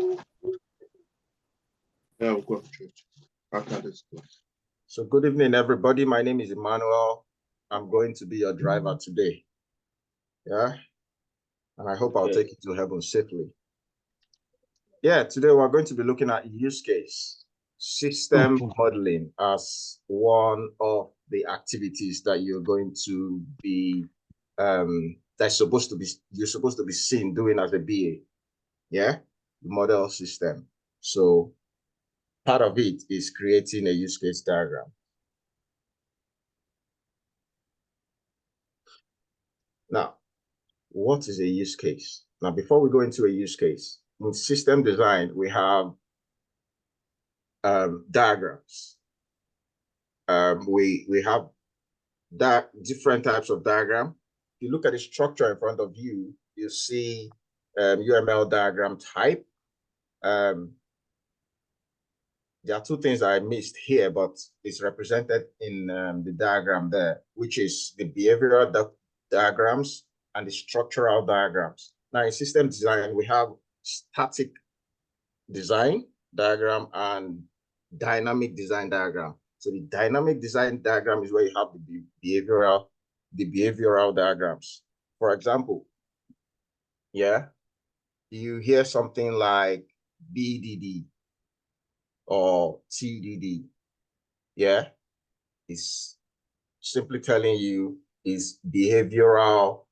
Yeah, we'll go to church after this class. So good evening, everybody. My name is Emmanuel. I'm going to be your driver today. Yeah. And I hope I'll take you to heaven safely. Yeah, today we're going to be looking at use case, system modeling as one of the activities that you're going to be you're supposed to be seen doing as a BA. Yeah, the model system. So part of it is creating a use case diagram. Now, what is a use case? Now, before we go into a use case, in system design, we have diagrams. We have different types of diagram. If you look at the structure in front of you, you see UML diagram type. There are two things I missed here, but it's represented in the diagram there, which is the behavioral diagrams and the structural diagrams. Now, in system design, we have static design diagram and dynamic design diagram. So the dynamic design diagram is where you have the behavioral diagrams. For example, yeah, you hear something like BDD or TDD. Yeah, it's simply telling you is behavioral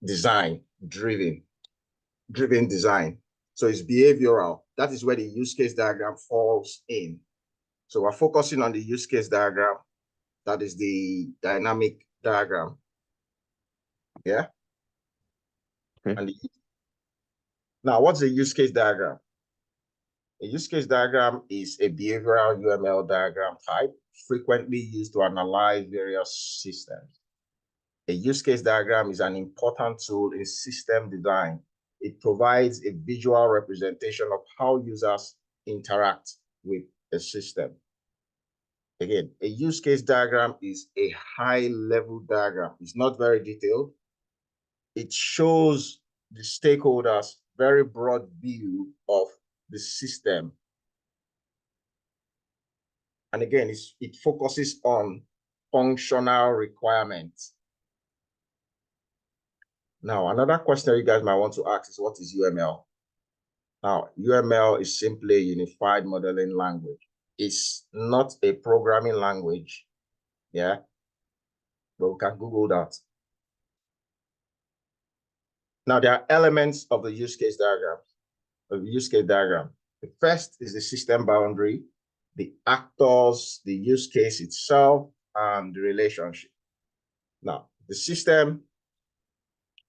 design driven design. So it's behavioral. That is where the use case diagram falls in. So we're focusing on the use case diagram. That is the dynamic diagram. Yeah. Okay. Now, what's a use case diagram? A use case diagram is a behavioral UML diagram type frequently used to analyze various systems. A use case diagram is an important tool in system design. It provides a visual representation of how users interact with a system. Again, a use case diagram is a high-level diagram. It's not very detailed. It shows the stakeholders' very broad view of the system. And again, it focuses on functional requirements. Now, another question you guys might want to ask is, what is UML? Now, UML is simply a unified modeling language. It's not a programming language, yeah? But we can Google that. Now, there are elements of the use case diagram. The first is the system boundary, the actors, the use case itself, and the relationship. Now, the system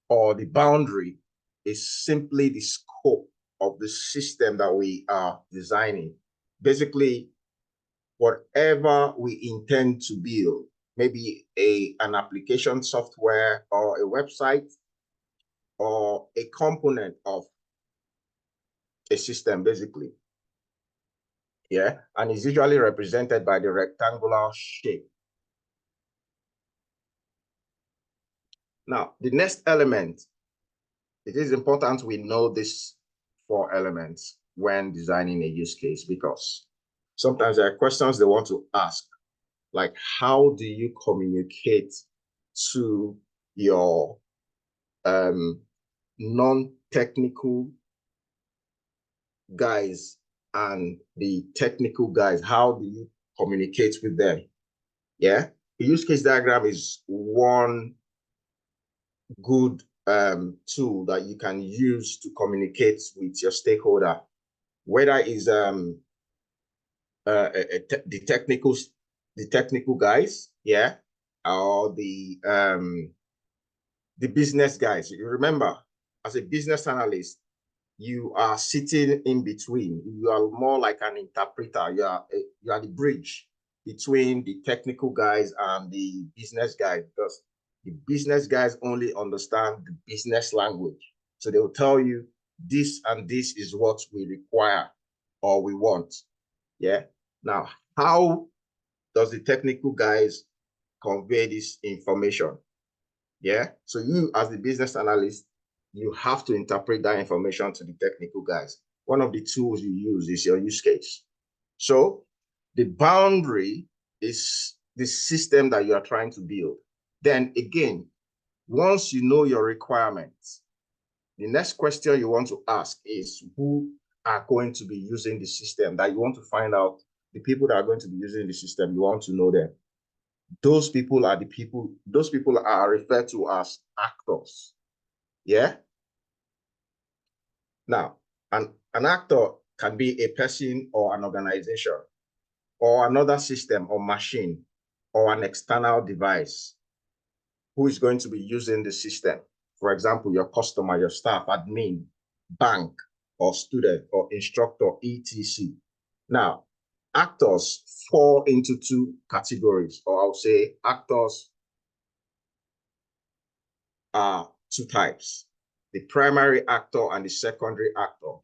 or the boundary is simply the scope of the system that we are designing. Basically, whatever we intend to build, maybe an application software or a website or a component of a system, basically. Yeah, and is usually represented by the rectangular shape. Now, the next element, it is important we know these 4 elements when designing a use case, because sometimes there are questions they want to ask, like how do you communicate to your non-technical guys and the technical guys? How do you communicate with them? Yeah, the use case diagram is one good tool that you can use to communicate with your stakeholder, whether it's the technical guys, yeah, or the business guys. You remember, as a business analyst, you are sitting in between. You are more like an interpreter. You are the bridge between the technical guys and the business guys, because the business guys only understand the business language. So they will tell you this and this is what we require or we want. Yeah. Now, how does the technical guys convey this information? Yeah. So you, as the business analyst, you have to interpret that information to the technical guys. One of the tools you use is your use case. So the boundary is the system that you are trying to build. Then again, once you know your requirements, the next question you want to ask is who are going to be using the system, that you want to find out the people that are going to be using the system. You want to know them. Those people are referred to as actors. Yeah. Now, an actor can be a person or an organization or another system or machine or an external device who is going to be using the system. For example, your customer, your staff, admin, bank, or student, or instructor, etc. Now, actors fall into two categories, or I'll say actors are two types: the primary actor and the secondary actor.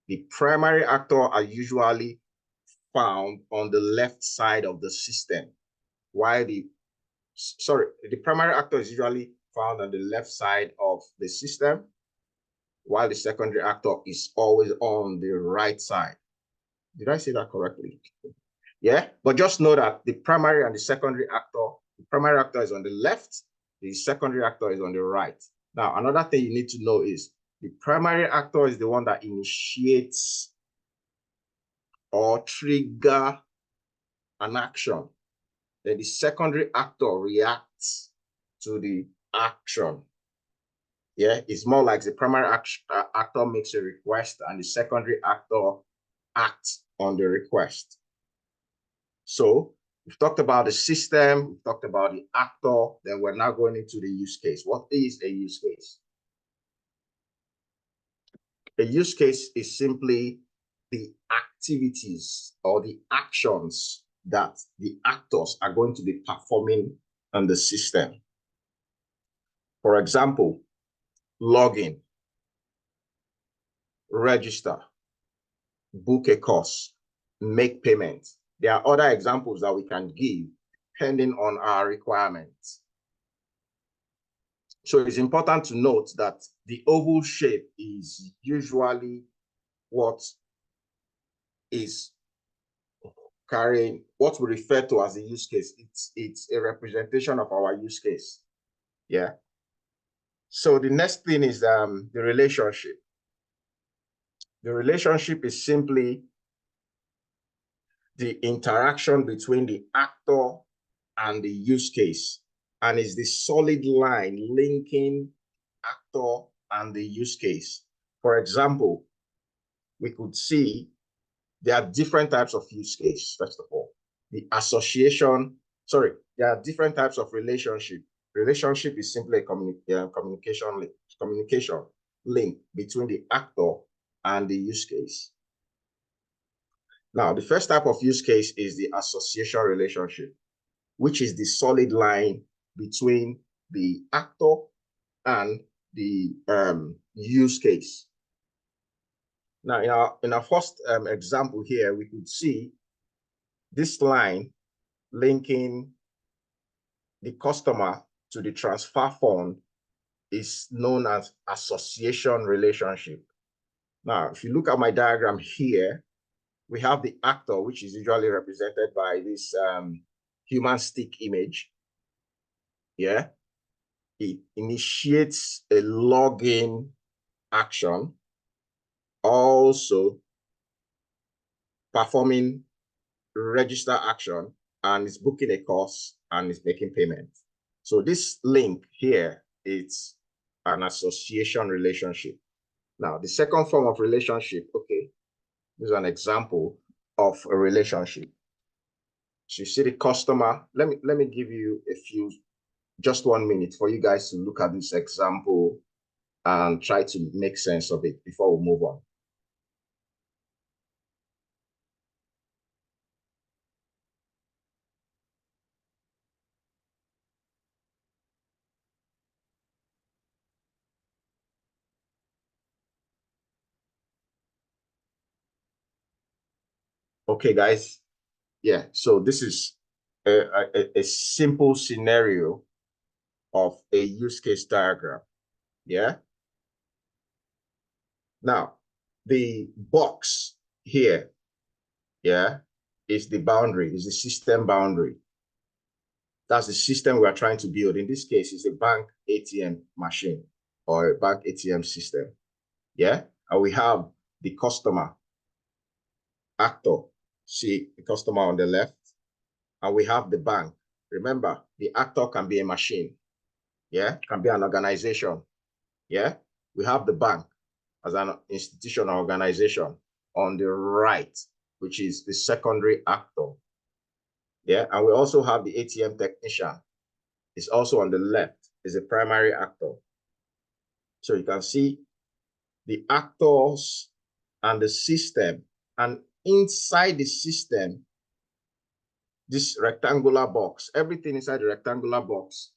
The primary actor are usually found on the left side of the system, while the primary actor is usually found on the left side of the system, while the secondary actor is always on the right side. Did I say that correctly? Yeah, but just know that the primary and the secondary actor is on the left, the secondary actor is on the right. Now, another thing you need to know is the primary actor is the one that initiates or trigger an action. Then the secondary actor reacts to the action. Yeah, it's more like the primary actor makes a request and the secondary actor acts on the request. So we've talked about the system, we've talked about the actor, then we're now going into the use case. What is a use case? A use case is simply the activities or the actions that the actors are going to be performing on the system. For example, login, register, book a course, make payment. There are other examples that we can give depending on our requirements. So it's important to note that the oval shape is usually what is carrying what we refer to as a use case. It's a representation of our use case. Yeah. So the next thing is the relationship. The relationship is simply the interaction between the actor and the use case, and is the solid line linking actor and the use case. For example, we could see there are different types of use case. First of all, there are different types of relationship. Relationship is simply a communication link between the actor and the use case. Now, the first type of use case is the association relationship, which is the solid line between the actor and the use case. Now, in our first example here, we could see this line linking the customer to the transfer fund is known as association relationship. Now, if you look at my diagram here, we have the actor, which is usually represented by this human stick image. Yeah, it initiates a login action, also performing register action, and is booking a course and is making payment. So this link here, it's an association relationship. Now, the second form of relationship, okay, this is an example of a relationship. So you see the customer. Let me give you just 1 minute for you guys to look at this example and try to make sense of it before we move on. Okay, guys. Yeah, so this is a simple scenario of a use case diagram. Yeah. Now, the box here, yeah, is the boundary, is the system boundary. That's the system we are trying to build. In this case, it's a bank ATM machine or a bank ATM system. Yeah, and we have the customer actor. See the customer on the left, and we have the bank. Remember, the actor can be a machine. Yeah, can be an organization. Yeah, we have the bank as an institutional organization on the right, which is the secondary actor. Yeah, and we also have the ATM technician. It's also on the left, is a primary actor. So you can see the actors and the system, and inside the system, this rectangular box, everything inside the rectangular box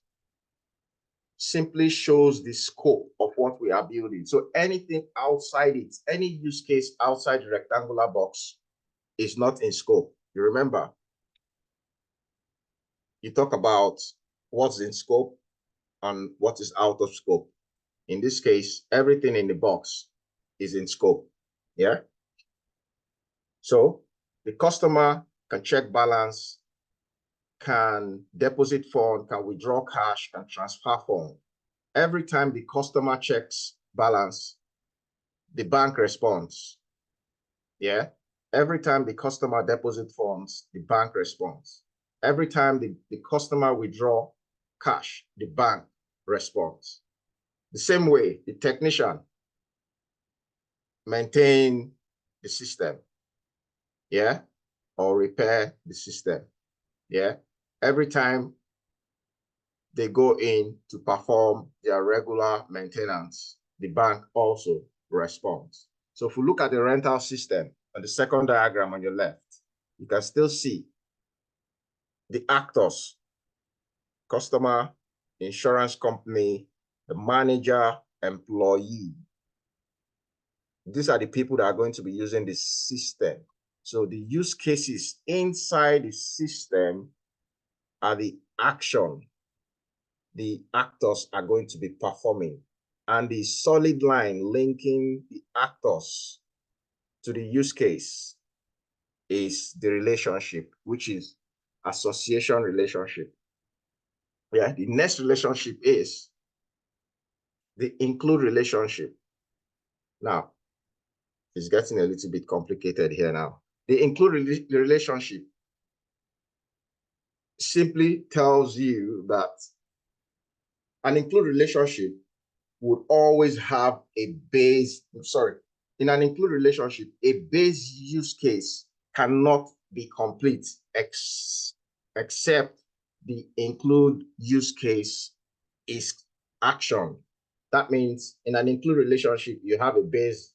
simply shows the scope of what we are building. So anything outside it, any use case outside the rectangular box is not in scope. You remember, you talk about what's in scope and what is out of scope. In this case, everything in the box is in scope. Yeah. So the customer can check balance, can deposit fund, can withdraw cash, can transfer fund. Every time the customer checks balance, the bank responds. Yeah. Every time the customer deposit funds, the bank responds. Every time the customer withdraw cash, the bank responds. The same way, the technician maintain the system, yeah, or repair the system, yeah. Every time they go in to perform their regular maintenance, the bank also responds. So if we look at the rental system on the second diagram on your left, you can still see the actors: customer, insurance company, the manager, employee. These are the people that are going to be using the system. So the use cases inside the system are the action the actors are going to be performing. And the solid line linking the actors to the use case is the relationship, which is association relationship. Yeah, the next relationship is the include relationship. Now, it's getting a little bit complicated here now. The include relationship simply tells you that an include relationship would always have a base, in an include relationship, a base use case cannot be complete except the include use case is action. That means in an include relationship, you have a base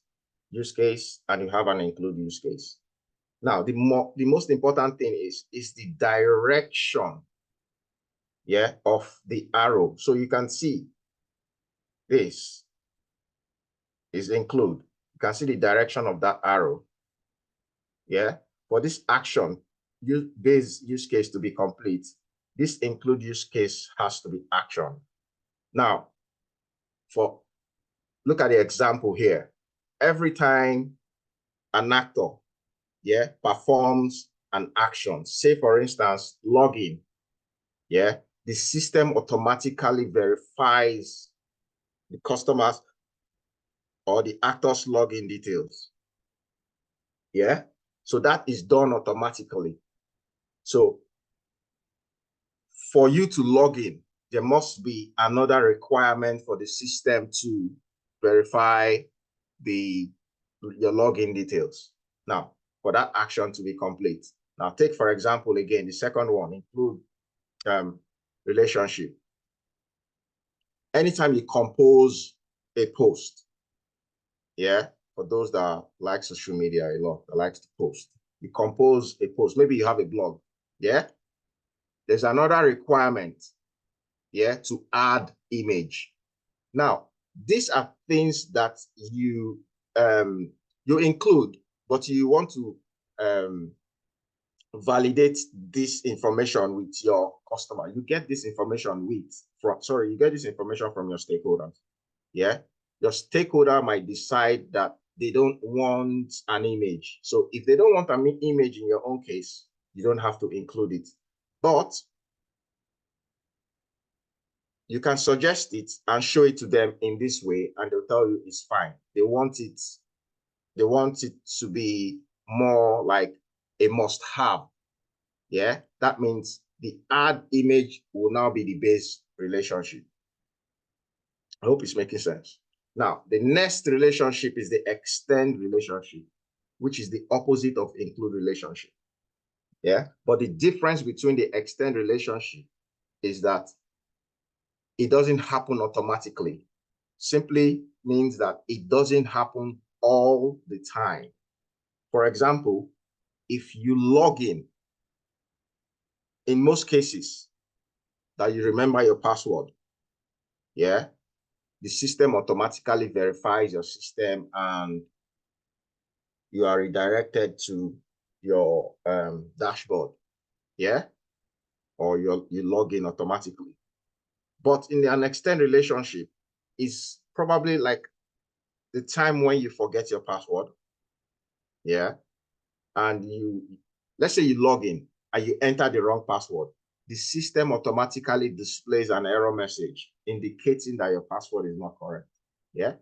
use case and you have an include use case. Now, the most important thing is the direction, yeah, of the arrow. So you can see this is include. You can see the direction of that arrow. Yeah. For this action base use case to be complete, this include use case has to be action. Now, look at the example here. Every time an actor, yeah, performs an action, say for instance, login, yeah, the system automatically verifies the customer's or the actor's login details. Yeah, so that is done automatically. So for you to log in, there must be another requirement for the system to verify your login details. Now, for that action to be complete. Now, take, for example, again, the second one, include relationship. Anytime you compose a post, yeah, for those that like social media a lot, that likes to post, you compose a post. Maybe you have a blog, yeah? There's another requirement, yeah, to add image. Now, these are things that you include, but you want to validate this information with your customer. You get this information you get this information from your stakeholders. Yeah, your stakeholder might decide that they don't want an image. So if they don't want an image in your own case, you don't have to include it. But you can suggest it and show it to them in this way, and they'll tell you it's fine. They want it to be more like a must-have. Yeah, that means the add image will now be the base relationship. I hope it's making sense. Now, the next relationship is the extend relationship, which is the opposite of include relationship. Yeah, but the difference between the extend relationship is that it doesn't happen automatically. Simply means that it doesn't happen all the time. For example, if you log in most cases that you remember your password, yeah, the system automatically verifies your system and you are redirected to your dashboard, yeah, or you log in automatically. But in an extend relationship, is probably like the time when you forget your password, yeah, and let's say you log in and you enter the wrong password, the system automatically displays an error message indicating that your password is not correct, yeah.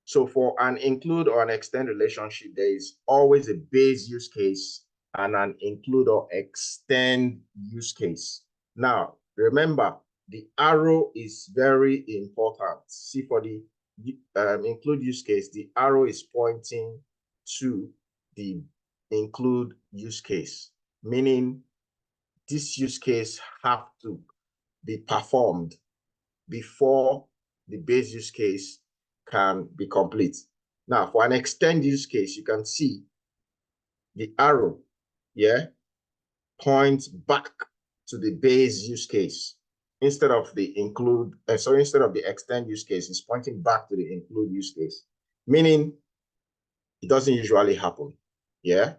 So for an include or an extend relationship, there is always a base use case and an include or extend use case. Now, remember, the arrow is very important. See, for the include use case, the arrow is pointing to the include use case, meaning this use case have to be performed before the base use case can be complete. Now, for an extend use case, you can see the arrow, yeah, points back to the base use case instead of the include. So instead of the extend use case, it's pointing back to the include use case, meaning it doesn't usually happen, yeah.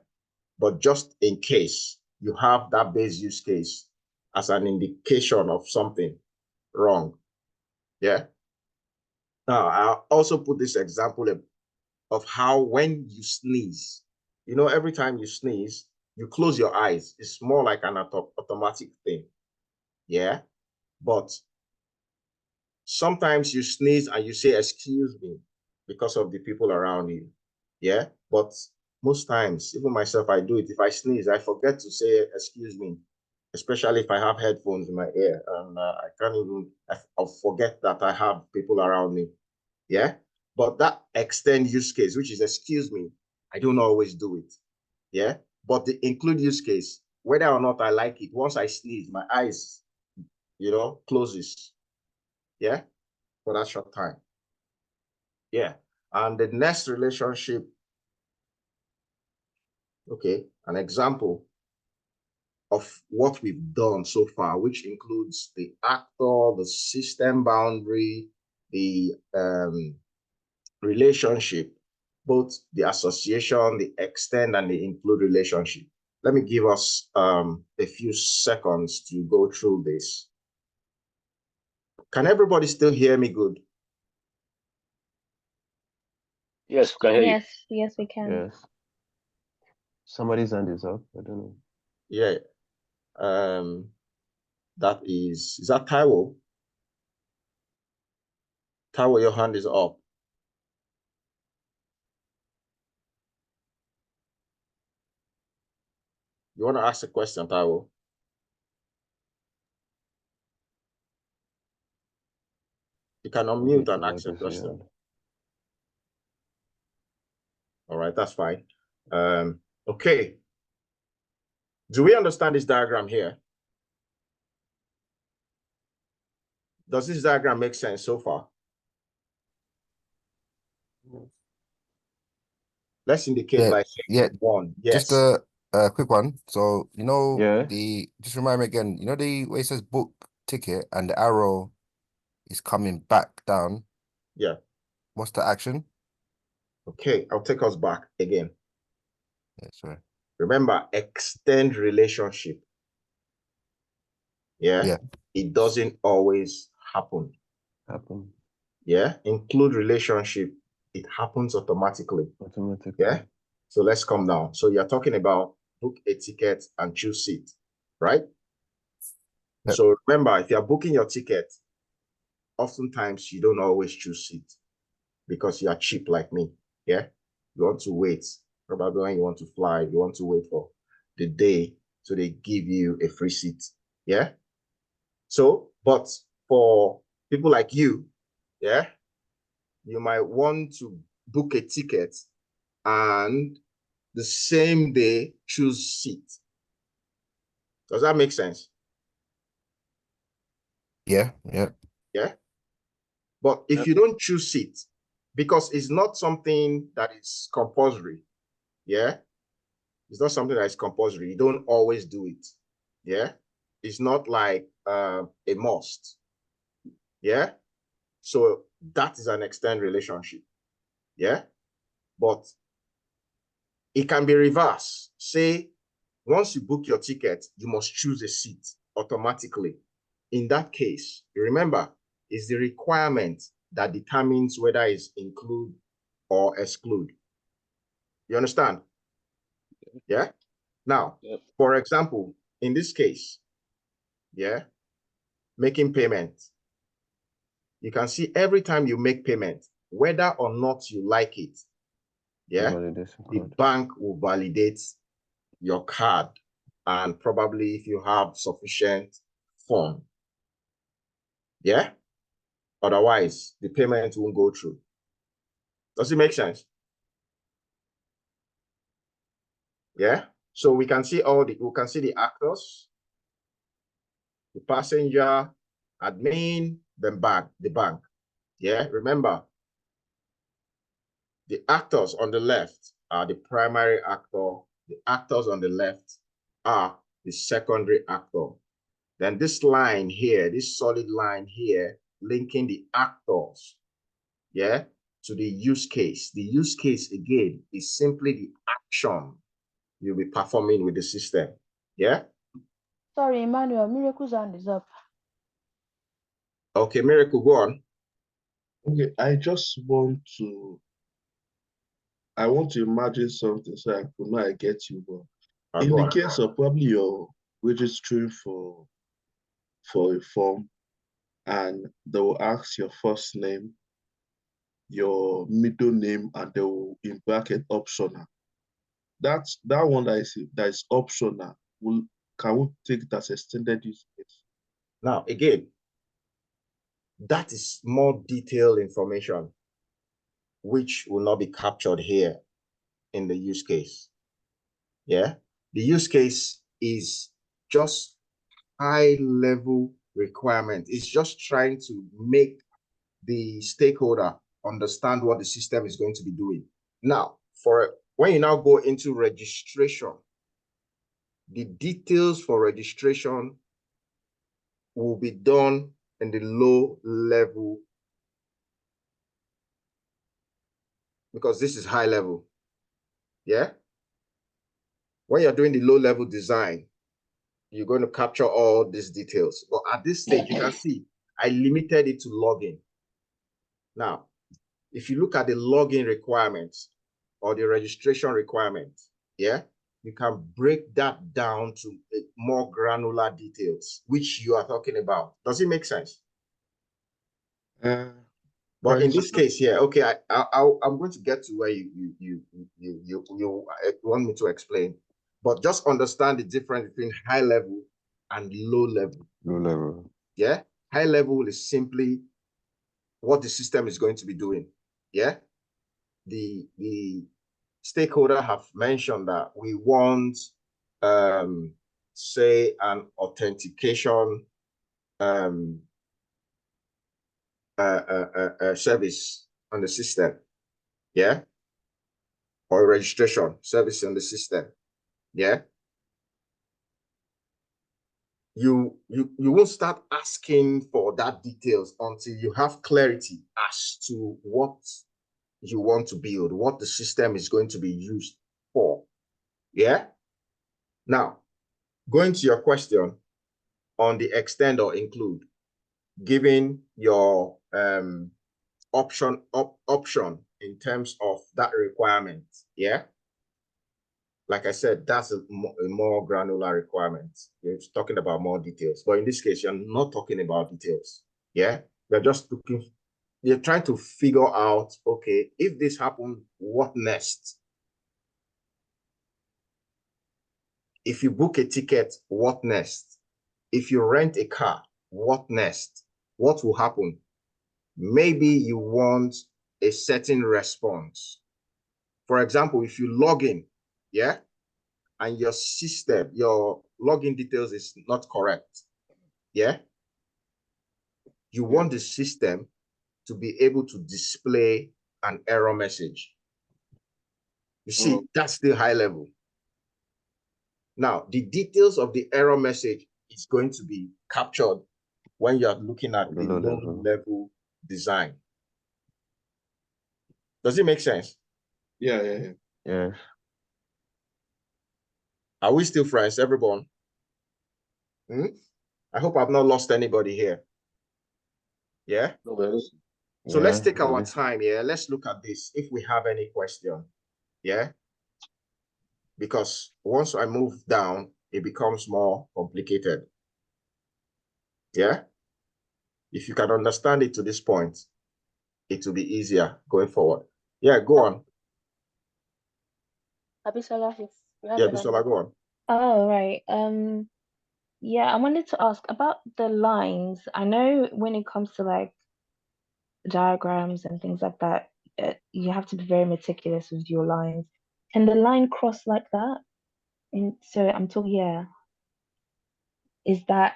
But just in case you have that base use case as an indication of something wrong, yeah. Now, I'll also put this example of how when you sneeze, every time you sneeze, you close your eyes. It's more like an automatic thing. Yeah. But sometimes you sneeze and you say, excuse me, because of the people around you. Yeah. But most times, even myself, I do it. If I sneeze, I forget to say, excuse me, especially if I have headphones in my ear and I can't even, I'll forget that I have people around me. Yeah. But that extend use case, which is excuse me, I don't always do it. Yeah. But the include use case, whether or not I like it, once I sneeze, my eyes, closes. Yeah. For that short time. Yeah. And the next relationship, okay, an example of what we've done so far, which includes the actor, the system boundary, the relationship, both the association, the extend, and the include relationship. Let me give us a few seconds to go through this. Can everybody still hear me good? Yes, we can hear you. Yes, we can. Yes. Somebody's hand is up. I don't know. Yeah. That is that Taiwo? Taiwo, your hand is up. You want to ask a question, Taiwo? You can unmute and ask a question. All right, that's fine. Okay. Do we understand this diagram here? Does this diagram make sense so far? Let's indicate by one. Yes. Just a quick one. So just remind me again. The way it says book ticket and the arrow is coming back down. Yeah. What's the action? Okay, I'll take us back again. Yeah, sorry. Remember, extend relationship. Yeah. It doesn't always happen. Yeah. Include relationship. It happens automatically. Automatically. Yeah. So let's come down. So you're talking about book a ticket and choose seat, right? Yep. So remember, if you're booking your ticket, oftentimes you don't always choose seat because you are cheap like me. Yeah. You want to wait. Probably when you want to fly, you want to wait for the day so they give you a free seat. Yeah. So, but for people like you, yeah, you might want to book a ticket and the same day choose seat. Does that make sense? Yeah. Yeah. But if you don't choose seat, because it's not something that is compulsory, yeah, it's not something that is compulsory. You don't always do it, yeah. It's not like a must, yeah. So that is an extended relationship, yeah. But it can be reversed. Say, once you book your ticket, you must choose a seat automatically. In that case, remember, it's the requirement that determines whether it's include or exclude. You understand? Yeah. Now, for example, in this case, yeah, making payment, you can see every time you make payment, whether or not you like it, yeah, the bank will validate your card, and probably if you have sufficient funds, yeah, otherwise the payment won't go through. Does it make sense? Yeah. So we can see the actors, the passenger, admin, then the bank. Yeah. Remember, the actors on the left are the primary actor. The actors on the left are the secondary actor. Then this line here, this solid line here, linking the actors, yeah, to the use case. The use case, again, is simply the action you'll be performing with the system. Yeah? Sorry, Emmanuel, Miracle's hand is up. Okay, Miracle, go on. Okay, I want to imagine something so I could know I get you. But in the case of probably you're registering for a form and they will ask your first name, your middle name, and they will in bracket optional. That one that is optional, can we take it as extended use case? Now, again, that is more detailed information which will not be captured here in the use case. Yeah, the use case is just high-level requirement. It's just trying to make the stakeholder understand what the system is going to be doing. Now, when you now go into registration, the details for registration will be done in the low level, because this is high level. Yeah. When you're doing the low level design, you're going to capture all these details. But at this stage, you can see I limited it to login. Now, if you look at the login requirements or the registration requirements, yeah, you can break that down to more granular details, which you are talking about. Does it make sense? But in this case here, okay, I'm going to get to where you want me to explain, but just understand the difference between high level and low level. Low level. Yeah, high level is simply what the system is going to be doing. Yeah, the stakeholder have mentioned that we want, say, an authentication service on the system, yeah, or registration service on the system, yeah. You won't start asking for that details until you have clarity as to what you want to build, what the system is going to be used for, yeah. Now, going to your question on the extend or include, giving your option in terms of that requirement. Yeah. Like I said, that's a more granular requirement. You're talking about more details. But in this case, you're not talking about details. Yeah. We're just looking, you're trying to figure out, okay, if this happened, what next? If you book a ticket, what next? If you rent a car, what next? What will happen? Maybe you want a certain response. For example, if you log in, yeah, and your system, your login details is not correct, yeah, you want the system to be able to display an error message. You see, that's the high level. Now, the details of the error message is going to be captured when you're looking at the low level design. Does it make sense? Yeah. Are we still friends, everyone? I hope I've not lost anybody here. Yeah? So let's take our time here. Let's look at this if we have any question. Yeah? Because once I move down, it becomes more complicated. Yeah? If you can understand it to this point, it will be easier going forward. Yeah, go on. Abisola, yeah, Bisola, go on. Oh, right. Yeah, I wanted to ask about the lines. I know when it comes to like diagrams and things like that, you have to be very meticulous with your lines. Can the line cross like that? And so I'm talking, yeah. Is that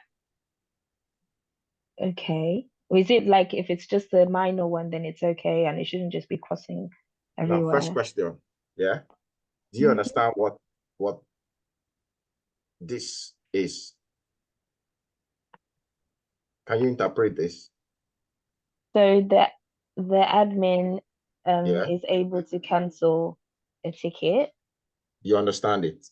okay? Or is it like if it's just a minor one, then it's okay and it shouldn't just be crossing Now, everywhere? first question, yeah? Do you understand what this is? Can you interpret this? So the admin is able to cancel a ticket. You understand it?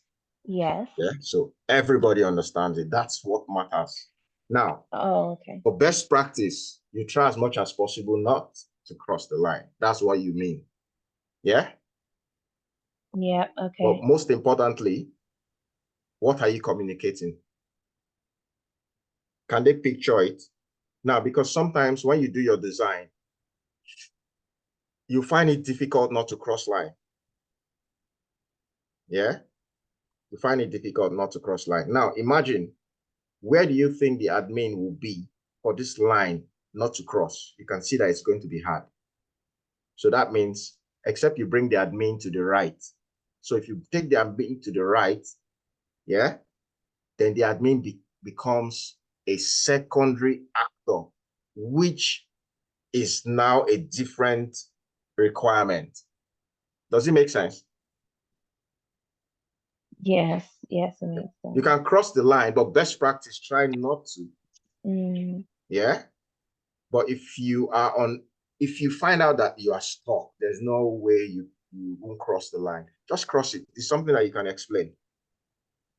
Yes. Yeah. So everybody understands it. That's what matters. Now, okay. For best practice, you try as much as possible not to cross the line. That's what you mean. Yeah? Yeah, okay. But most importantly, what are you communicating? Can they picture it? Now, because sometimes when you do your design, you find it difficult not to cross line. Yeah? You find it difficult not to cross line. Now, imagine, where do you think the admin will be for this line not to cross? You can see that it's going to be hard. So that means, except you bring the admin to the right. So if you take the admin to the right, yeah, then the admin becomes a secondary actor, which is now a different requirement. Does it make sense? Yes, it makes sense. You can cross the line, but best practice, try not to. Yeah. But if you find out that you are stuck, there's no way you won't cross the line. Just cross it. It's something that you can explain.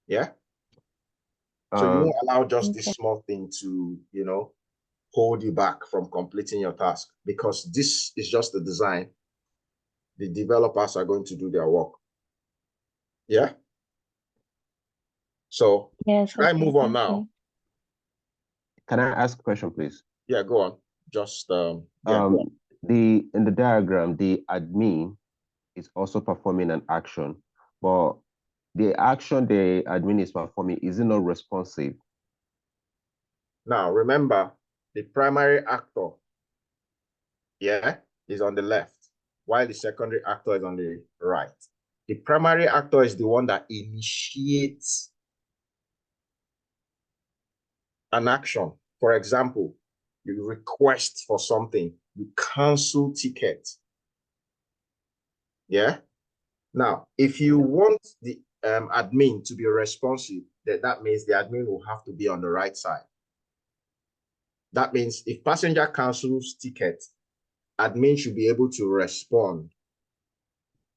Yeah. So you won't allow just this small thing to, hold you back from completing your task, because this is just the design. The developers are going to do their work. Yeah. So should I move on now? Can I ask a question, please? Yeah, go on. Just in the diagram, the admin is also performing an action, but the action the admin is performing, is it not responsive? Now, remember, the primary actor, is on the left, while the secondary actor is on the right. The primary actor is the one that initiates an action. For example, you request for something, you cancel ticket. Yeah. Now, if you want the admin to be responsive, that means the admin will have to be on the right side. That means if passenger cancels ticket, admin should be able to respond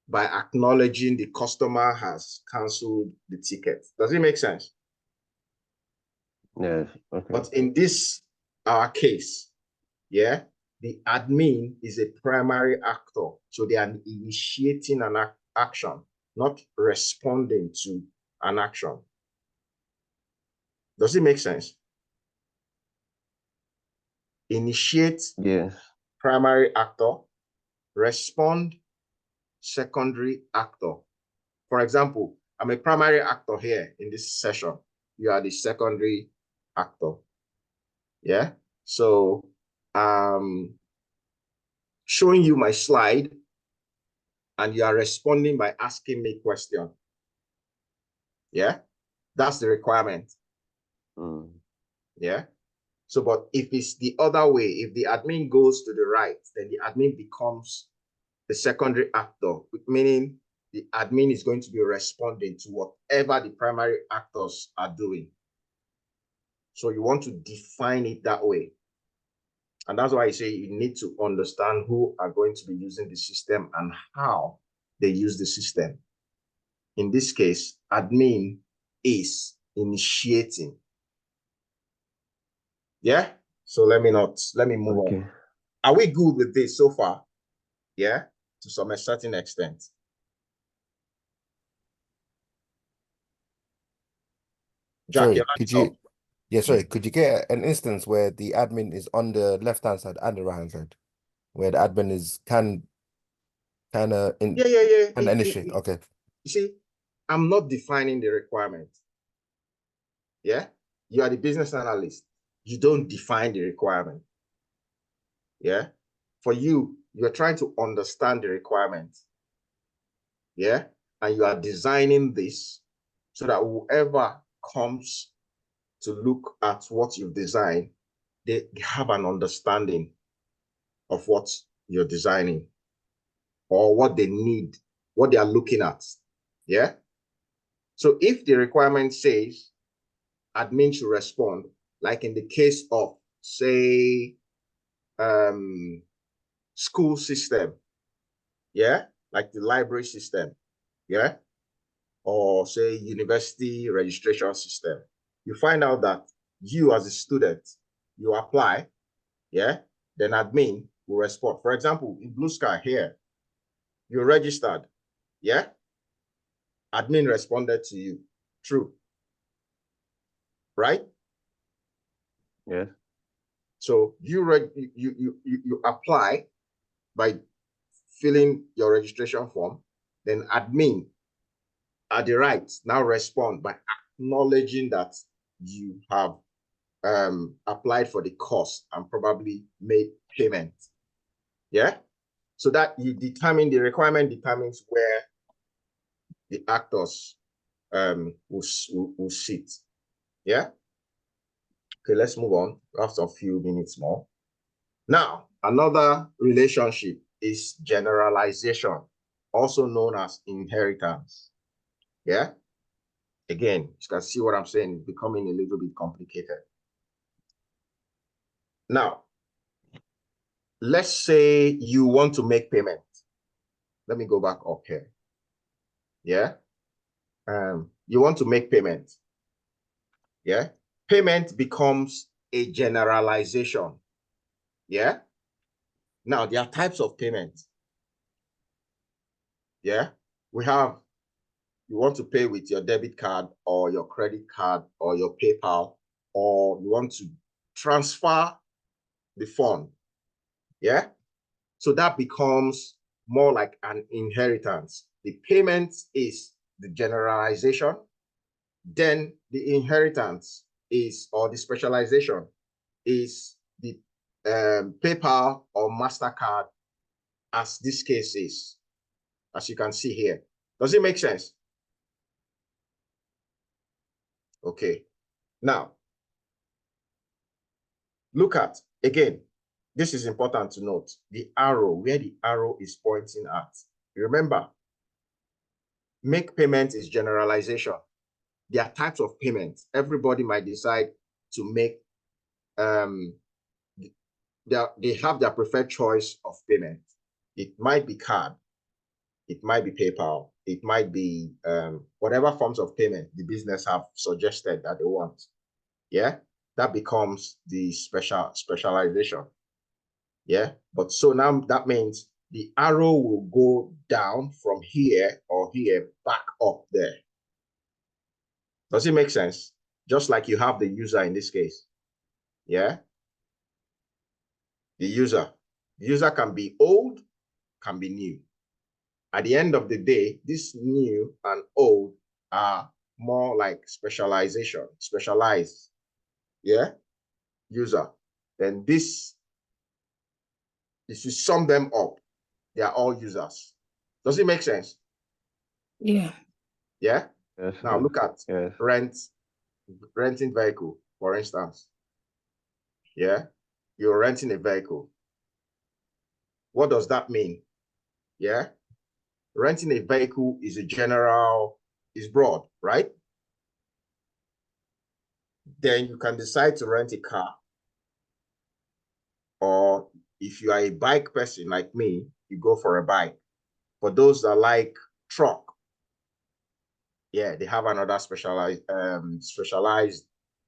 by acknowledging the customer has canceled the ticket. Does it make sense? Yes. Okay. But in this our case, the admin is a primary actor. So they are initiating an action, not responding to an action. Does it make sense? Initiate, yes, primary actor, respond, secondary actor. For example, I'm a primary actor here in this session. You are the secondary actor. Yeah. So showing you my slide and you are responding by asking me question. Yeah. That's the requirement. Yeah. So, but if it's the other way, if the admin goes to the right, then the admin becomes the secondary actor, meaning the admin is going to be responding to whatever the primary actors are doing. So you want to define it that way. And that's why I say you need to understand who are going to be using the system and how they use the system. In this case, admin is initiating. Yeah. So let me move on. Are we good with this so far? Yeah, to some certain extent. Jack, sorry, could you? Yeah, sorry. Could you get an instance where the admin is on the left-hand side and the right-hand side, where the admin is kind of initiate? Okay. You see, I'm not defining the requirement. Yeah, you are the business analyst. You don't define the requirement. Yeah, for you, you're trying to understand the requirement. Yeah, and you are designing this so that whoever comes to look at what you've designed, they have an understanding of what you're designing or what they need, what they are looking at. Yeah. So if the requirement says admin should respond, like in the case of, say, school system, yeah, like the library system, yeah, or say university registration system, you find out that you as a student, you apply, yeah, then admin will respond. For example, in Blue Sky here, you're registered, yeah, admin responded to you. True. Right? Yes. So you apply by filling your registration form, then admin at the right now respond by acknowledging that you have applied for the course and probably made payment. Yeah. So that you determine, the requirement determines where the actors will sit. Yeah. Okay, let's move on after a few minutes more. Now, another relationship is generalization, also known as inheritance. Yeah. Again, you can see what I'm saying, it's becoming a little bit complicated. Now, let's say you want to make payment. Let me go back up here. Yeah. You want to make payment. Yeah. Payment becomes a generalization. Yeah. Now, there are types of payment. Yeah. We have, you want to pay with your debit card or your credit card or your PayPal, or you want to transfer the fund. Yeah. So that becomes more like an inheritance. The payment is the generalization. Then the inheritance is, or the specialization is the PayPal or MasterCard, as this case is, as you can see here. Does it make sense? Okay. Now, look at, again, this is important to note, the arrow, where the arrow is pointing at. Remember, make payment is generalization. There are types of payments. Everybody might decide to make, they have their preferred choice of payment. It might be card, it might be PayPal, it might be whatever forms of payment the business have suggested that they want. Yeah, that becomes the specialization. Yeah, but so now that means the arrow will go down from here or here back up there. Does it make sense? Just like you have the user in this case. Yeah. The user can be old, can be new. At the end of the day, this new and old are more like specialized. Yeah. User. Then this, if you sum them up, they are all users. Does it make sense? Yeah. Yeah. Yes, Now look at yes. renting vehicle, for instance. Yeah. You're renting a vehicle. What does that mean? Yeah. Renting a vehicle is is broad, right? Then you can decide to rent a car. Or if you are a bike person like me, you go for a bike. For those that like truck, yeah, they have another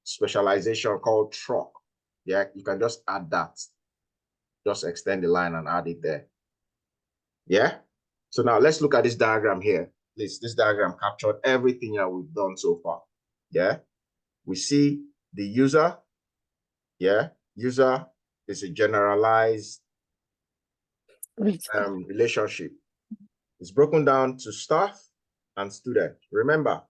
specialization called truck. Yeah, you can just add that. Just extend the line and add it there. Yeah. So now let's look at this diagram here. This diagram captured everything that we've done so far. Yeah. We see the user. Yeah. User is a generalized relationship. It's broken down to staff and student. Remember,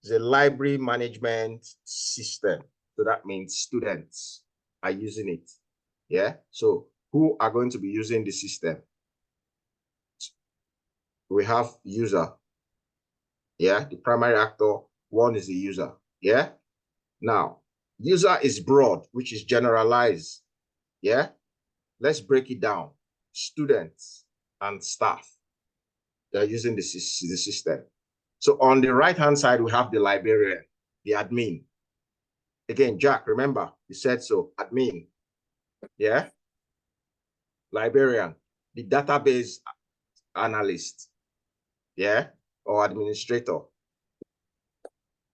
it's a library management system. So that means students are using it. Yeah. So who are going to be using the system? We have user. Yeah. The primary actor, one is the user. Yeah. Now, user is broad, which is generalized. Yeah. Let's break it down. Students and staff, they're using the system. So on the right-hand side, we have the librarian, the admin. Again, Jack, remember, you said so, admin. Yeah. Librarian, the database analyst. Yeah. Or administrator.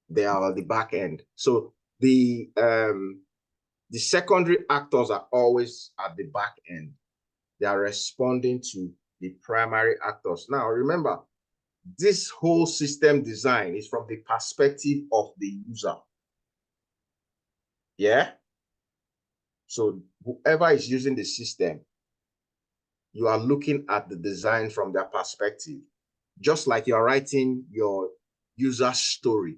They are the back end. So the secondary actors are always at the back end. They are responding to the primary actors. Now, remember, this whole system design is from the perspective of the user. Yeah. So whoever is using the system, you are looking at the design from their perspective, just like you're writing your user story.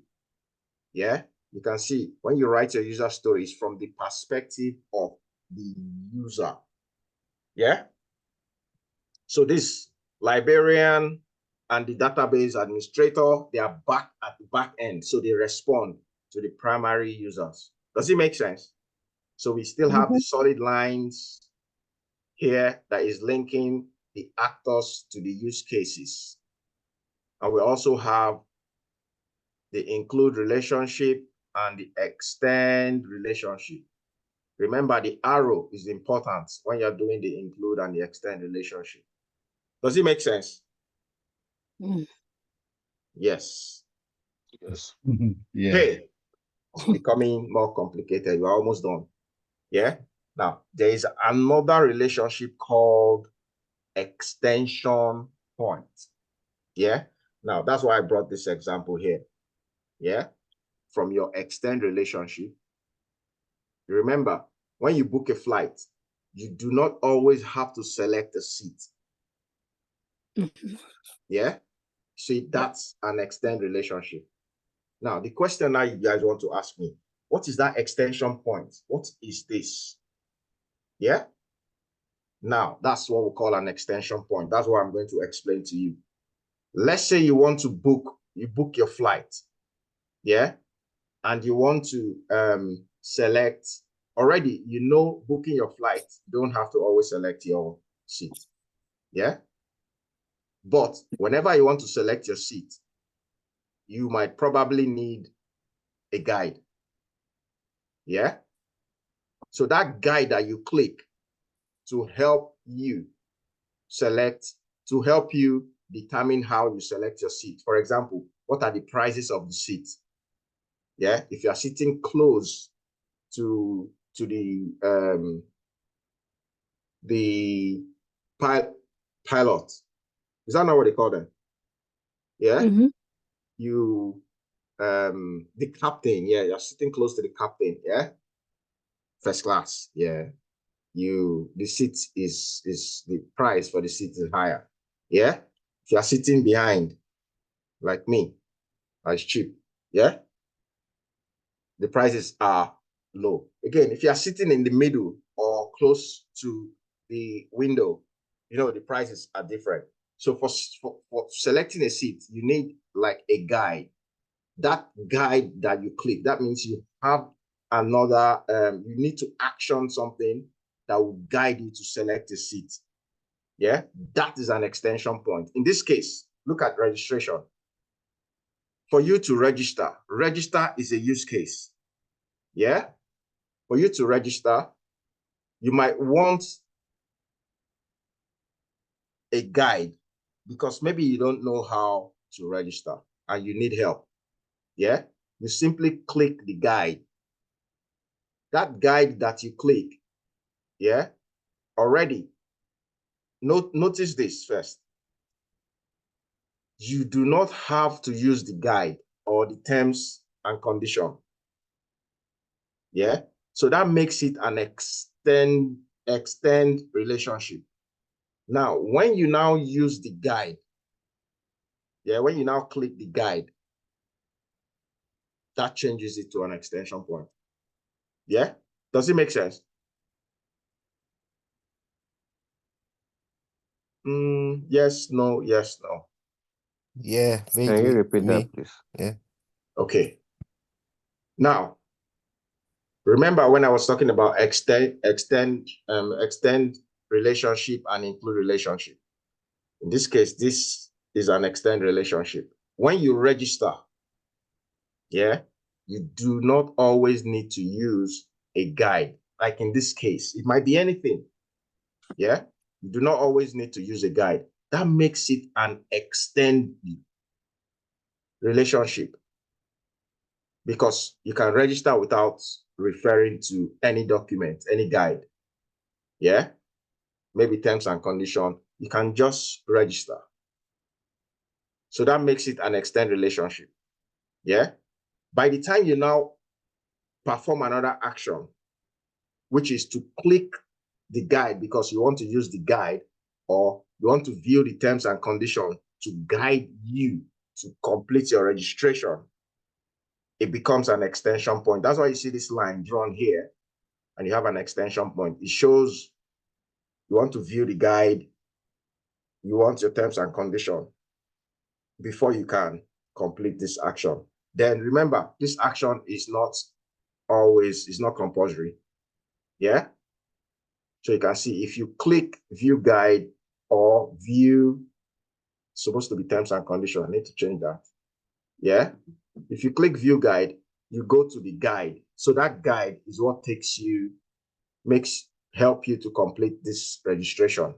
Yeah. You can see when you write your user story, it's from the perspective of the user. Yeah. So this librarian and the database administrator, they are back at the back end. So they respond to the primary users. Does it make sense? So we still have the solid lines here that is linking the actors to the use cases. And we also have the include relationship and the extend relationship. Remember, the arrow is important when you're doing the include and the extend relationship. Does it make sense? Yes. Yes. Yeah. Hey, it's becoming more complicated. We're almost done. Yeah. Now, there is another relationship called extension point. Yeah. Now, that's why I brought this example here. Yeah. From your extend relationship. Remember, when you book a flight, you do not always have to select a seat. Yeah. See, that's an extend relationship. Now, the question now you guys want to ask me, what is that extension point? What is this? Yeah. Now, that's what we call an extension point. That's what I'm going to explain to you. Let's say you want to book your flight. Yeah. And you want to select, already, booking your flight, you don't have to always select your seat. Yeah. But whenever you want to select your seat, you might probably need a guide. Yeah. So that guide that you click to help you determine how you select your seat. For example, what are the prices of the seat? Yeah. If you are sitting close to the the pilot. Is that not what they call them? Yeah. You, the captain. Yeah, you're sitting close to the captain. Yeah. First class. Yeah. The seat is the price for the seat is higher. Yeah. If you're sitting behind, like me, it's cheap. Yeah. The prices are low. Again, if you are sitting in the middle or close to the window, the prices are different. So for selecting a seat, you need like a guide. That guide that you click, that means you have another, you need to action something that will guide you to select a seat. Yeah, that is an extension point. In this case, look at registration. For you to register is a use case. Yeah, for you to register, you might want a guide because maybe you don't know how to register and you need help. Yeah, you simply click the guide. That guide that you click, yeah, already. Notice this first. You do not have to use the guide or the terms and condition. Yeah, so that makes it an extend relationship. Now, when you now use the guide, yeah, when you now click the guide, that changes it to an extension point. Yeah, does it make sense? Yes, no, yes, no. Yeah, Can you vaguely. repeat Me. that, please? Yeah. Okay. Now, remember when I was talking about extend relationship and include relationship. In this case, this is an extend relationship. When you register, yeah, you do not always need to use a guide. Like in this case, it might be anything. Yeah, you do not always need to use a guide. That makes it an extend relationship because you can register without referring to any document, any guide. Yeah, maybe terms and condition. You can just register. So that makes it an extend relationship. Yeah. By the time you now perform another action, which is to click the guide because you want to use the guide or you want to view the terms and conditions to guide you to complete your registration, it becomes an extension point. That's why you see this line drawn here and you have an extension point. It shows you want to view the guide, you want your terms and conditions before you can complete this action. Then remember, this action is not compulsory. Yeah. So you can see if you click view guide or view, supposed to be terms and conditions. I need to change that. Yeah. If you click view guide, you go to the guide. So that guide is what help you to complete this registration.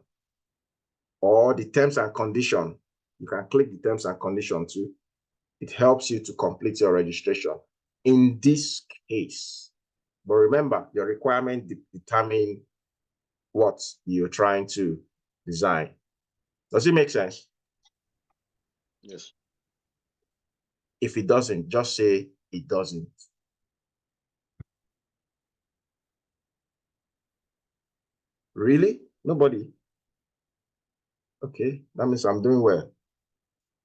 Or the terms and condition, you can click the terms and condition too. It helps you to complete your registration in this case. But remember, your requirement determine what you're trying to design. Does it make sense? Yes. If it doesn't, just say it doesn't. Really? Nobody? Okay, that means I'm doing well.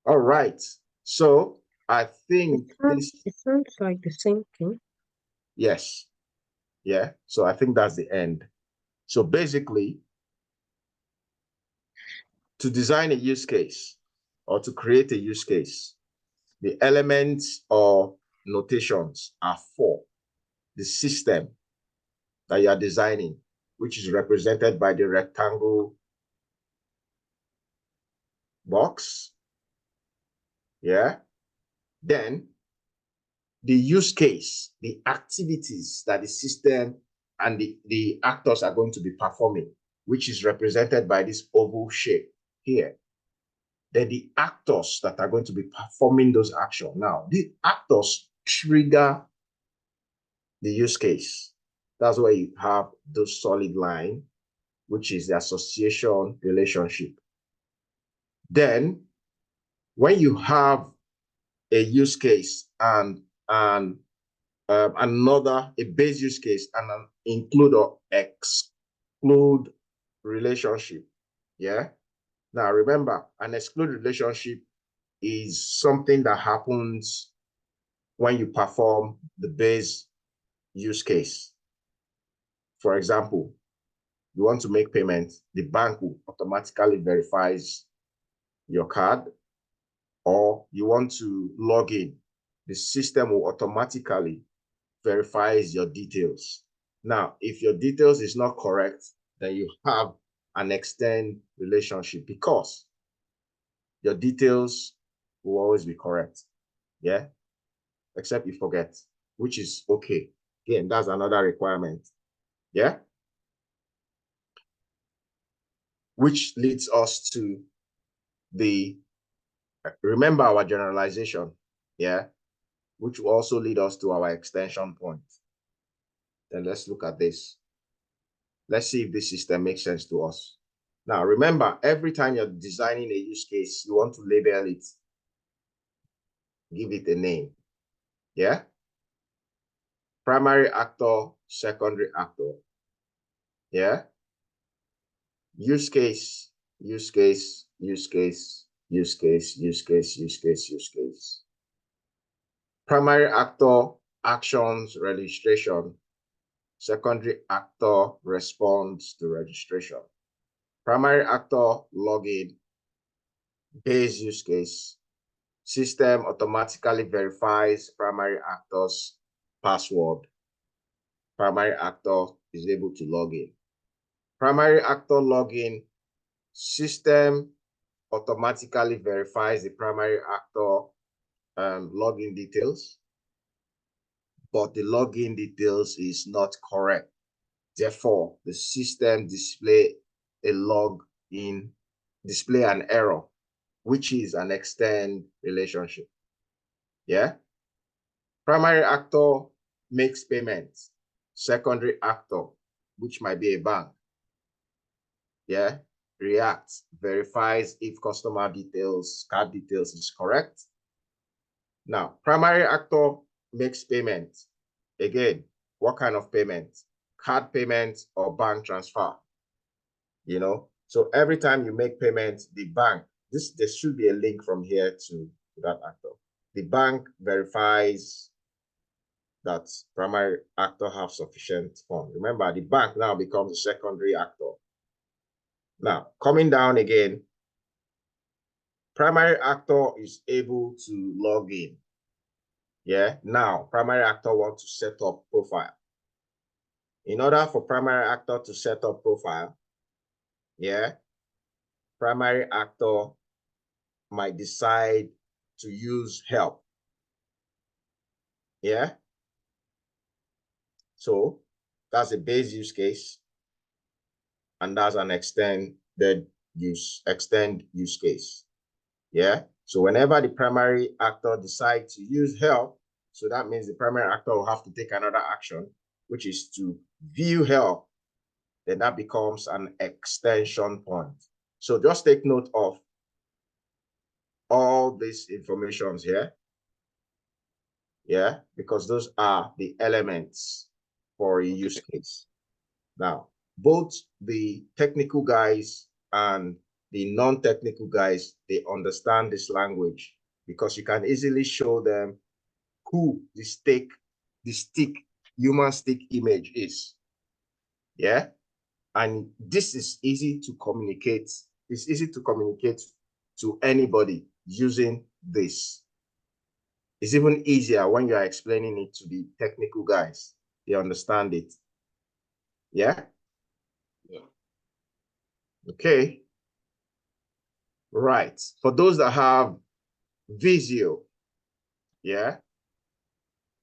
All right. So I think it sounds like the same thing. Yes. Yeah. So I think that's the end. So basically, to design a use case or to create a use case, the elements or notations are 4. The system that you are designing, which is represented by the rectangle box. Yeah. Then the use case, the activities that the system and the actors are going to be performing, which is represented by this oval shape here. Then the actors that are going to be performing those actions. Now, the actors trigger the use case. That's why you have those solid line. which is the association relationship. Then, when you have a use case and another, a base use case and an include or exclude relationship, yeah? Now, remember, an exclude relationship is something that happens when you perform the base use case. For example, you want to make payment, the bank will automatically verifies your card, or you want to log in, the system will automatically verifies your details. Now, if your details is not correct, then you have an extend relationship because your details will always be correct. Yeah, except you forget, which is okay. Again, that's another requirement. Yeah, which leads us to the, remember our generalization, yeah, which will also lead us to our extension point. Then let's look at this. Let's see if this system makes sense to us. Now, remember, every time you're designing a use case, you want to label it, give it a name. Yeah? Primary actor, secondary actor. Yeah? Use case, use case, use case, use case, use case, use case, use case. Primary actor, actions, registration. Secondary actor responds to registration. Primary actor, login. Base use case. System automatically verifies primary actor's password. Primary actor is able to log in. Primary actor login, system automatically verifies the primary actor login details, but the login details is not correct. Therefore, the system display an error, which is an extend relationship. Yeah. Primary actor makes payments. Secondary actor, which might be a bank, yeah, reacts, verifies if customer details, card details is correct. Now, primary actor makes payment. Again, what kind of payment? Card payment or bank transfer? You know, so every time you make payment, the bank, there should be a link from here to that actor. The bank verifies that primary actor have sufficient funds. Remember, the bank now becomes a secondary actor. Now, coming down again, primary actor is able to log in. Yeah, now primary actor wants to set up profile. In order for primary actor to set up profile, yeah, primary actor might decide to use help. Yeah. So that's a base use case. And that's an extend use case. Yeah. So whenever the primary actor decides to use help, so that means the primary actor will have to take another action, which is to view help. Then that becomes an extension point. So just take note of all these informations here. Yeah, because those are the elements for a use case. Now, both the technical guys and the non-technical guys, they understand this language because you can easily show them who the human stick image is. Yeah. And this is easy to communicate. It's easy to communicate to anybody using this. It's even easier when you are explaining it to the technical guys. They understand it. Yeah? Yeah. Okay. Right. For those that have Visio, yeah,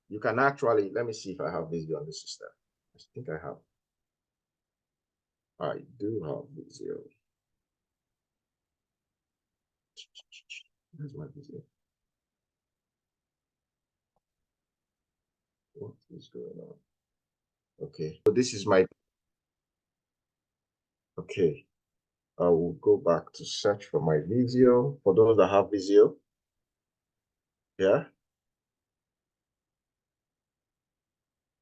you can actually, let me see if I have Visio on the system. I think I have. I do have Visio. Where's my Visio? What is going on? Okay, so this is my Okay. I will go back to search for my Visio. For those that have Visio. Yeah.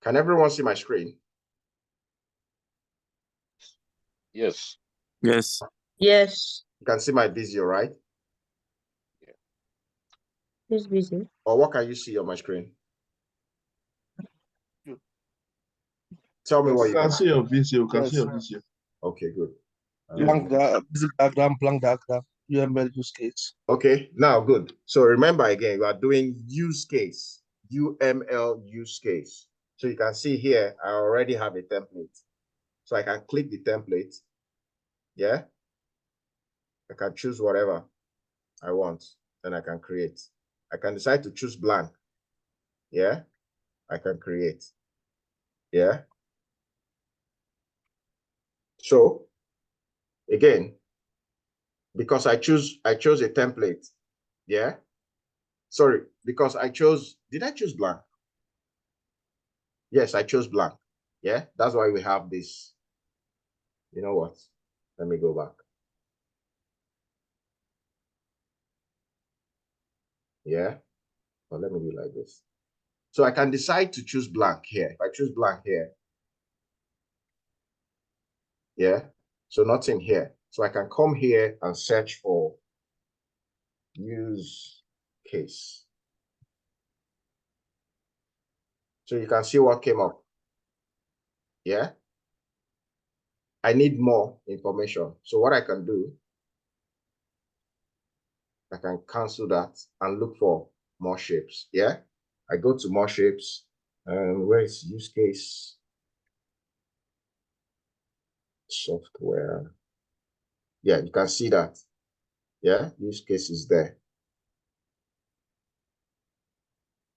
Can everyone see my screen? Yes. Yes. Yes. You can see my Visio, right? Who's busy? Or what can you see on my screen? Tell me what you can can see your video. Can see your video. Okay, good. Blank basic diagram, blank diagram, UML use case. Okay, now good. So remember again, we are doing use case, UML use case. So you can see here, I already have a template. So I can click the template. Yeah. I can choose whatever I want. Then I can create. I can decide to choose blank. Yeah. I can create. Yeah. So again, because I chose a template. Yeah. Sorry, because did I choose blank? Yes, I chose blank. Yeah, that's why we have this. You know what? Let me go back. Yeah, but let me do like this. So I can decide to choose blank here. If I choose blank here, yeah, so nothing here. So I can come here and search for use case. So you can see what came up. Yeah. I need more information. So what I can do, I can cancel that and look for more shapes. Yeah. I go to more shapes. And where is use case? Software. Yeah, you can see that. Yeah, use case is there.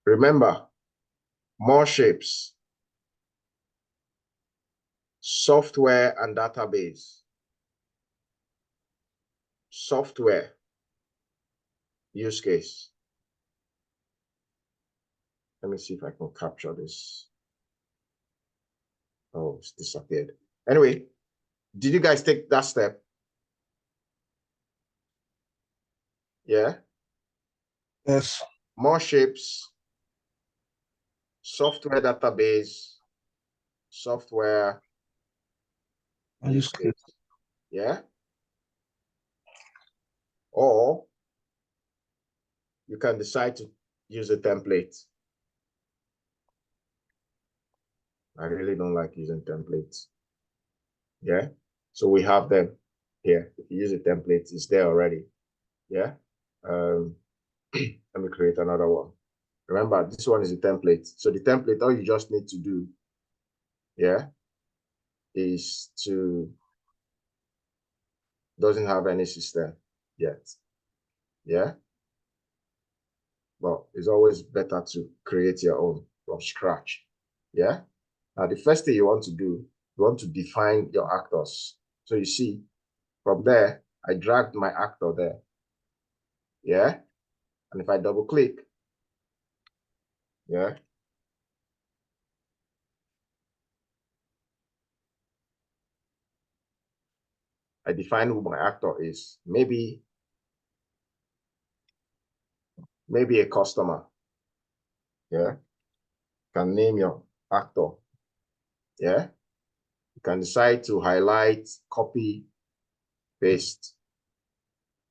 Remember, more shapes, software and database. Software, use case. Let me see if I can capture this. Oh, it's disappeared. Anyway, did you guys take that step? Yeah. Yes. More shapes, software database, software use case. Yeah. Or you can decide to use a template. I really don't like using templates. Yeah. So we have them here. If you use a template, it's there already. Yeah. Let me create another one. Remember, this one is a template. So the template, all you just need to do, yeah, is to, doesn't have any system yet. Yeah. But it's always better to create your own from scratch. Yeah. Now, the first thing you want to do, you want to define your actors. So you see, from there, I dragged my actor there. Yeah. And if I double click, yeah, I define who my actor is. Maybe a customer. Yeah. You can name your actor. Yeah. You can decide to highlight, copy, paste,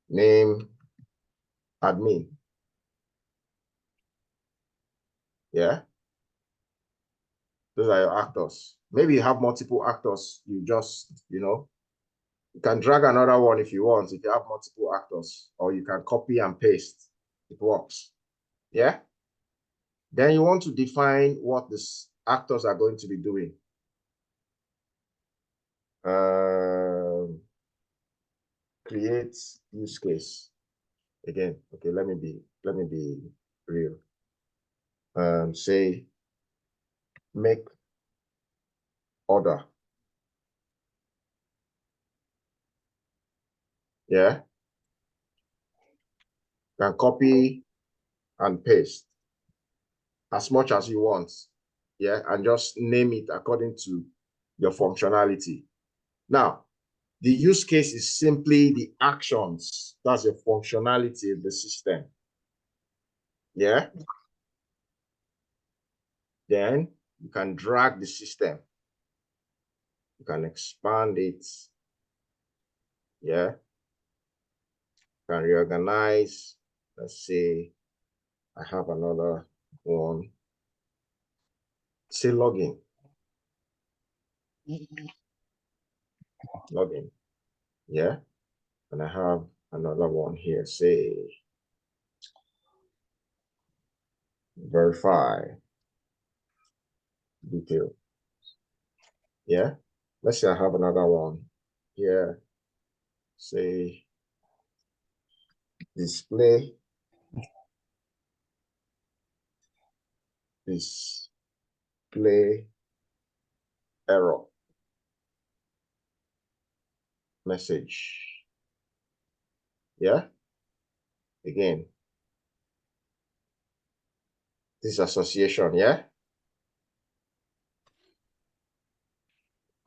name, admin. Yeah. Those are your actors. Maybe you have multiple actors. You just, you can drag another one if you want, if you have multiple actors, or you can copy and paste. It works. Yeah. Then you want to define what these actors are going to be doing. Create use case. Again, okay, let me be real. Say make order. Yeah. You can copy and paste as much as you want. Yeah, and just name it according to your functionality. Now, The use case is simply the actions. That's the functionality of the system. Yeah. Then you can drag the system. You can expand it. Yeah. You can reorganize. Let's say I have another one. Say login. Login. Yeah. And I have another one here. Say verify detail. Yeah. Let's say I have another one here. Say display error message. Yeah. Again, this association. Yeah.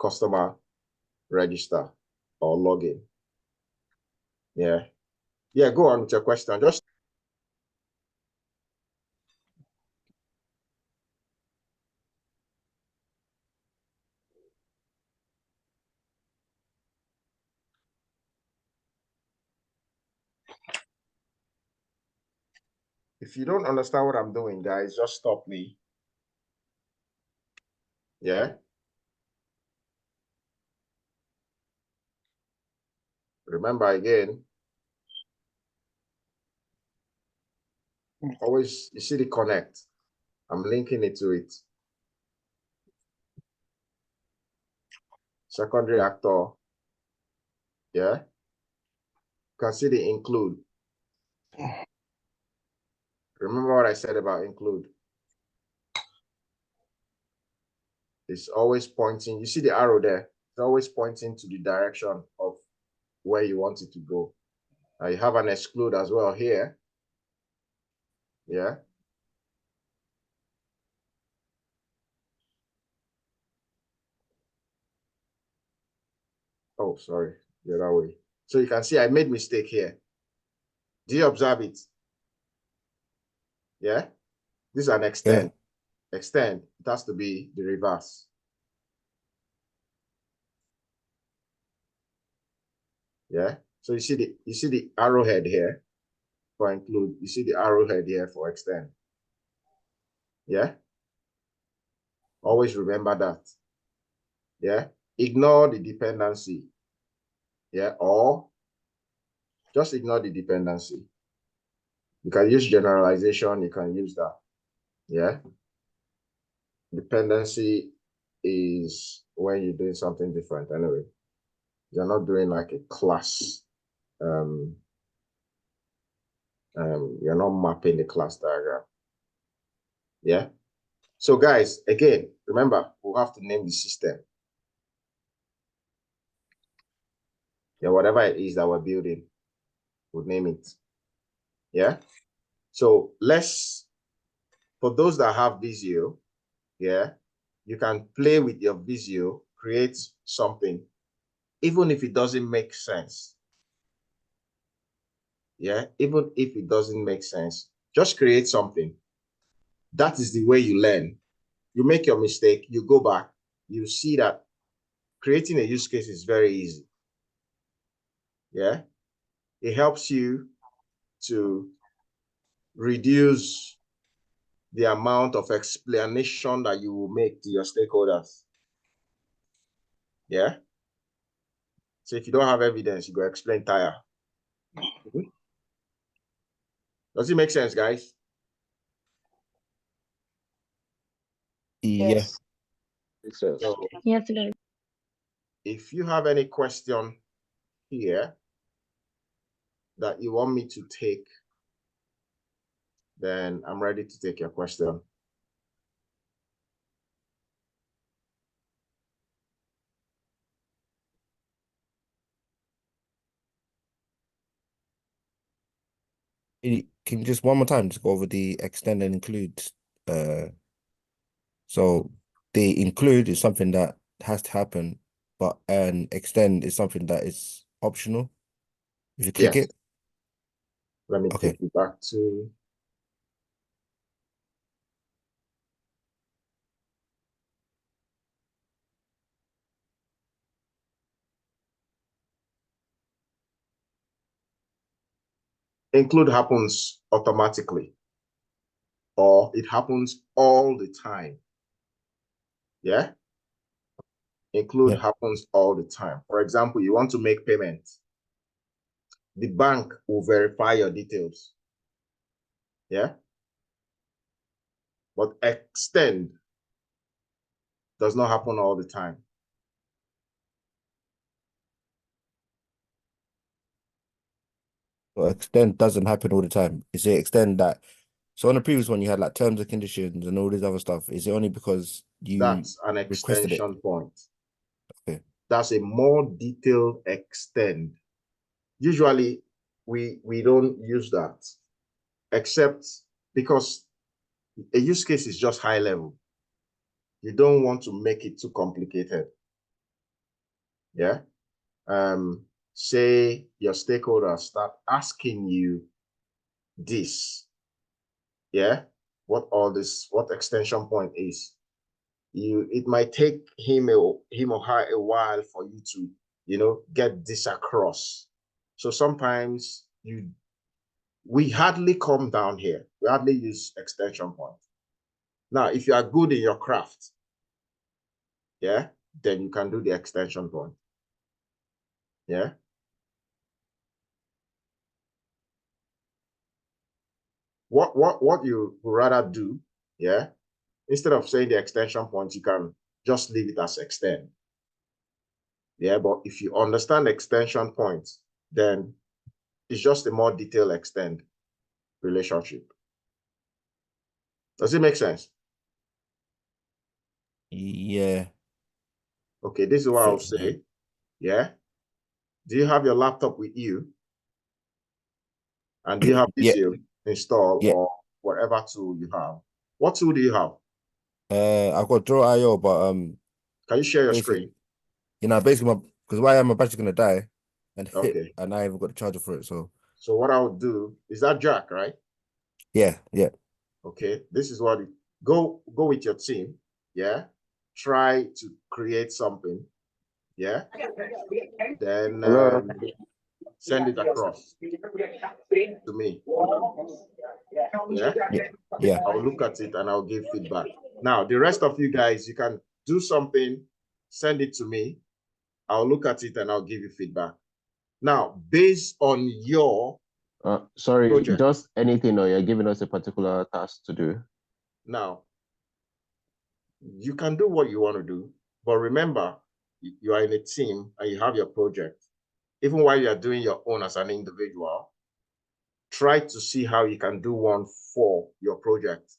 Customer register or login. Yeah. Yeah. Go on with your question. Just if you don't understand what I'm doing, guys, just stop me. Yeah. Remember again, always you see the connect. I'm linking it to it. Secondary actor. Yeah. You can see the include. Remember what I said about include. It's always pointing. You see the arrow there? It's always pointing to the direction of where you want it to go. You have an exclude as well here. Yeah. Oh, sorry, the other way. So you can see I made mistake here. Do you observe it? Yeah. This is an extend. Yeah. Extend. It has to be the reverse. Yeah. So you see the arrowhead here for include. You see the arrowhead here for extend. Yeah. Always remember that. Yeah. Ignore the dependency. Yeah. Or just ignore the dependency. You can use generalization. You can use that. Yeah. Dependency is when you're doing something different anyway. You're not doing like a class. You're not mapping the class diagram. Yeah. So guys, again, remember, we'll have to name the system. Yeah, whatever it is that we're building, we'll name it. Yeah. So for those that have Visio, yeah, you can play with your Visio, create something, even if it doesn't make sense. Yeah, even if it doesn't make sense, just create something. That is the way you learn. You make your mistake, you go back, you see that creating a use case is very easy. Yeah, it helps you to reduce the amount of explanation that you will make to your stakeholders. Yeah. So if you don't have evidence, you go explain tire. Does it make sense, guys? Yes. Makes sense. So Yes, it is. if you have any question here that you want me to take, then I'm ready to take your question. Can you just one more time just go over the extend and include? So the include is something that has to happen but an extend is something that is optional. If you click Yes. it, Let me okay. take you back to. Include happens automatically, or it happens all the time. Yeah. Include Yeah. happens all the time. For example, you want to make payments. The bank will verify your details. Yeah. But extend does not happen all the time. Well, extend doesn't happen all the time. Is it extend that? So on the previous one, you had like terms and conditions and all this other stuff. Is it only because you That's an requested it? extension point. Okay. That's a more detailed extend. Usually, we don't use that, except because a use case is just high level. You don't want to make it too complicated. Yeah. Say your stakeholders start asking you this. Yeah. What extension point is. It might take him or her a while for you to, get this across. So sometimes we hardly come down here. We hardly use extension point. Now, if you are good in your craft, yeah, then you can do the extension point. Yeah. What you would rather do, yeah, instead of saying the extension point, you can just leave it as extend. Yeah, but if you understand extension points, then it's just a more detailed extend relationship. Does it make sense? Yeah. Okay, this is what I'll say. Yeah. Do you have your laptop with you? And do you have this installed or whatever tool you have? What tool do you have? I've got Draw.io, but can you share your screen? Basically because my battery's gonna die, and okay, and I haven't got the charger for it. So what I would do is that Jack, right? Yeah. Okay, this is what go with your team. Yeah, try to create something. Yeah, then send it across to me. Yeah. I'll look at it and I'll give feedback. Now, the rest of you guys, you can do something, send it to me. I'll look at it and I'll give you feedback. Now, based on your project. Just anything, or you're giving us a particular task to do? Now, you can do what you want to do, but remember, you are in a team and you have your project. Even while you are doing your own as an individual, try to see how you can do one for your project.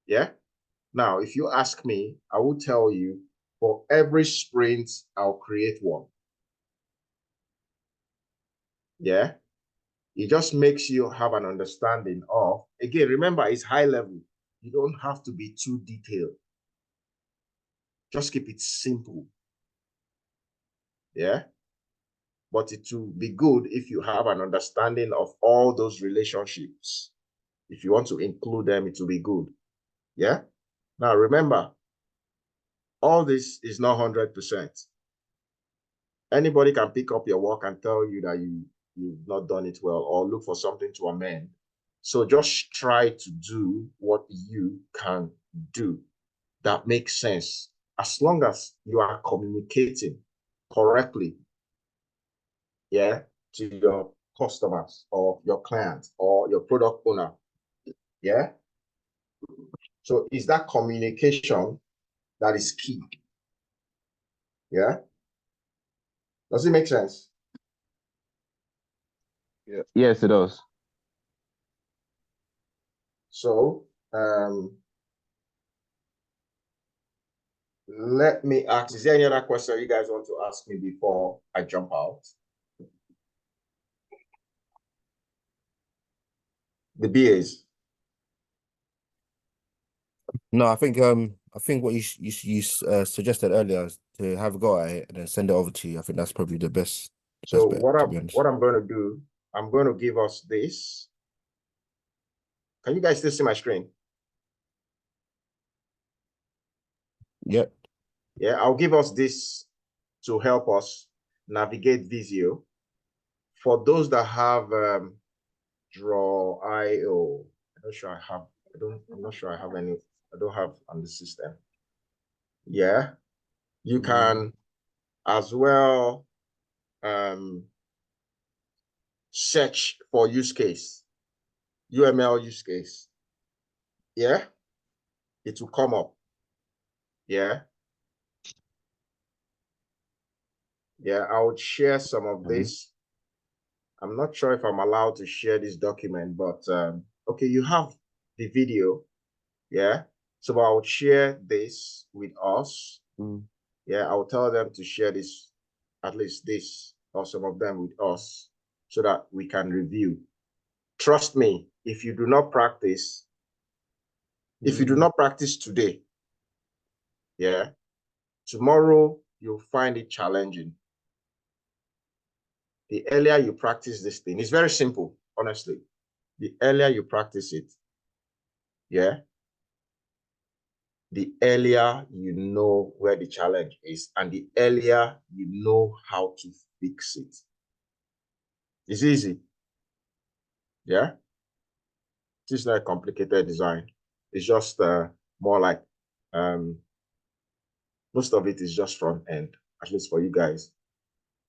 Yeah. Now, if you ask me, I will tell you for every sprint, I'll create one. Yeah. It just makes you have an understanding of, again, remember, it's high level. You don't have to be too detailed. Just keep it simple. Yeah. But it will be good if you have an understanding of all those relationships. If you want to include them, it will be good. Yeah. Now, remember, all this is not 100%. Anybody can pick up your work and tell you that you've not done it well or look for something to amend. So just try to do what you can do that makes sense, as long as you are communicating correctly, yeah, to your customers or your clients or your product owner. Yeah. So it's that communication that is key. Yeah. Does it make sense? Yeah. Yes, it does. So let me ask, is there any other question you guys want to ask me before I jump out? The BAs. No, I think I think what you suggested earlier is to have a go at it and then send it over to you. I think that's probably the best. So bet, what to be honest. I'm going to do, I'm going to give us this. Can you guys still see my screen? Yep. Yeah, I'll give us this to help us navigate Visio. For those that have Draw.io, I'm not sure I have any. I don't have on the system. Yeah, you can as well search for use case, UML use case. Yeah, it will come up. Yeah. Yeah, I would share some of this. I'm not sure if I'm allowed to share this document, but okay, you have the video. Yeah. So I would share this with us. Yeah, I will tell them to share this, at least this, or some of them with us, so that we can review. Trust me, if you do not practice, today, yeah, tomorrow you'll find it challenging. The earlier you practice this thing, it's very simple, honestly. The earlier you practice it, yeah, the earlier you know where the challenge is, and the earlier you know how to fix it. It's easy. Yeah. This is not a complicated design. It's just more like most of it is just front end, at least for you guys.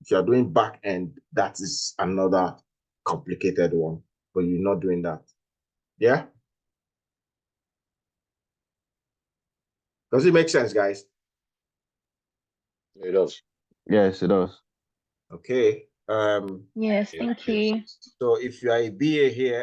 If you're doing back end, that is another complicated one, but you're not doing that. Yeah. Does it make sense, guys? It does. Yes, it does. Okay. Yes, thank you. So if you are a BA here